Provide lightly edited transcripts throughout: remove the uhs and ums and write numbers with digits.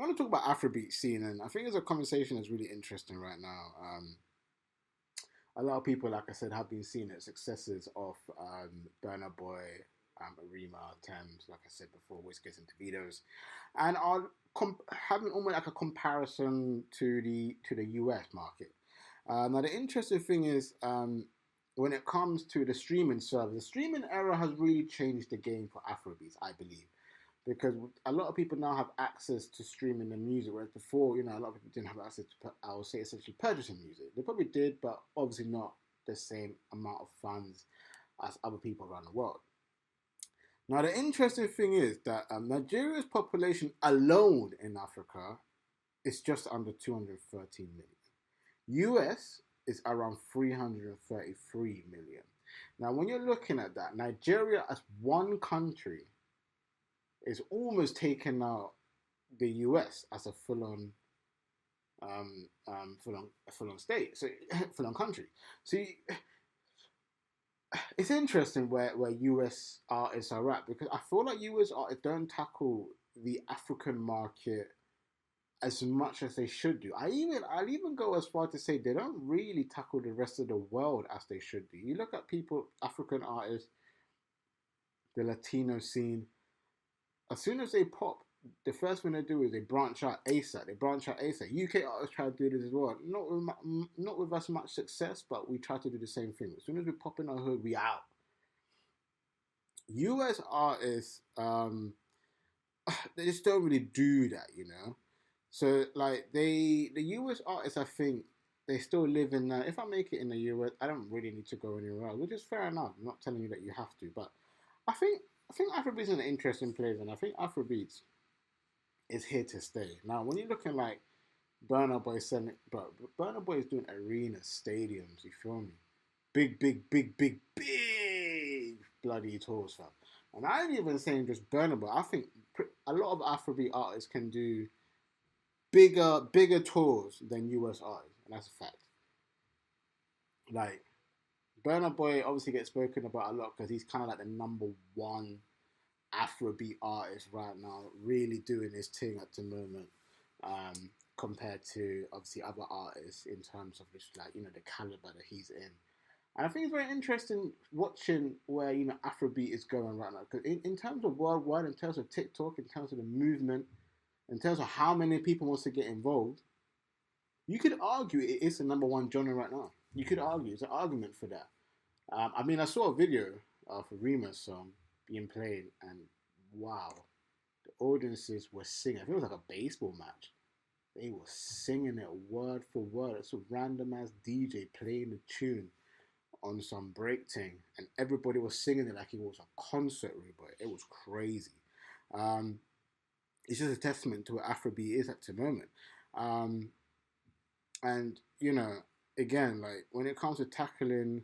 want to talk about Afrobeat scene, and I think it's a conversation that's really interesting right now. A lot of people, like I said, have been seeing the successes of Burna Boy, Arima, Thames, like I said before, Wizkid and Davido's, and are having almost like a comparison to the US market. Now, the interesting thing is, when it comes to the streaming service, the streaming era has really changed the game for Afrobeats, I believe, because a lot of people now have access to streaming the music, whereas before, a lot of people didn't have access to, I would say, essentially purchasing music. They probably did, but obviously not the same amount of funds as other people around the world. Now, the interesting thing is that Nigeria's population alone in Africa is just under 213 million. US is around 333 million. Now, when you're looking at that, Nigeria as one country is almost taking out the US as a full on state, so full on country. So it's interesting where US artists are at, because I feel like US artists don't tackle the African market as much as they should do. I'll even go as far to say they don't really tackle the rest of the world as they should do. You look at people, African artists, the Latino scene. As soon as they pop, the first thing they do is they branch out ASAP. UK artists try to do this as well. Not with us much success, but we try to do the same thing. As soon as we pop in our hood, we out. US artists, they just don't really do that. So like the US artists, I think they still live in. If I make it in the US, I don't really need to go anywhere else, which is fair enough. I'm not telling you that you have to, but I think Afrobeats is an interesting place, and I think Afrobeats is here to stay. Now, when you're looking like Burna Boy, but Burna Boy is doing arena stadiums. You feel me? Big, big, big, big, big bloody tours, fam. And I ain't even saying just Burna Boy. I think a lot of Afrobeat artists can do bigger tours than US artists, and that's a fact. Like Burna Boy obviously gets spoken about a lot because he's kind of like the number one Afrobeat artist right now, really doing his thing at the moment, compared to obviously other artists in terms of just like the caliber that he's in. And I think it's very interesting watching where Afrobeat is going right now, because in terms of worldwide, in terms of TikTok, in terms of the movement, in terms of how many people wants to get involved, you could argue it is the number one genre right now. You could argue it's an argument for that. I saw a video of a Rima's song being played, and wow, the audiences were singing. I think it was like a baseball match. They were singing it word for word. It's a random ass DJ playing the tune on some break thing, and everybody was singing it like it was a concert, but it was crazy. Um, it's just a testament to what Afrobeat is at the moment. Um, and again, like when it comes to tackling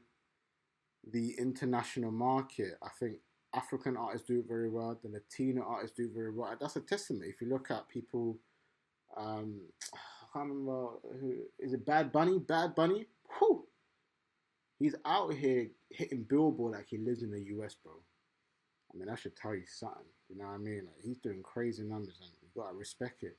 the international market, I think African artists do it very well. The Latino artists do it very well. That's a testament. If you look at people, I can't remember who is it. Bad Bunny. Bad Bunny. Whew, he's out here hitting Billboard like he lives in the US, bro. I mean, that should tell you something. You know what I mean? Like, he's doing crazy numbers, and you gotta respect it.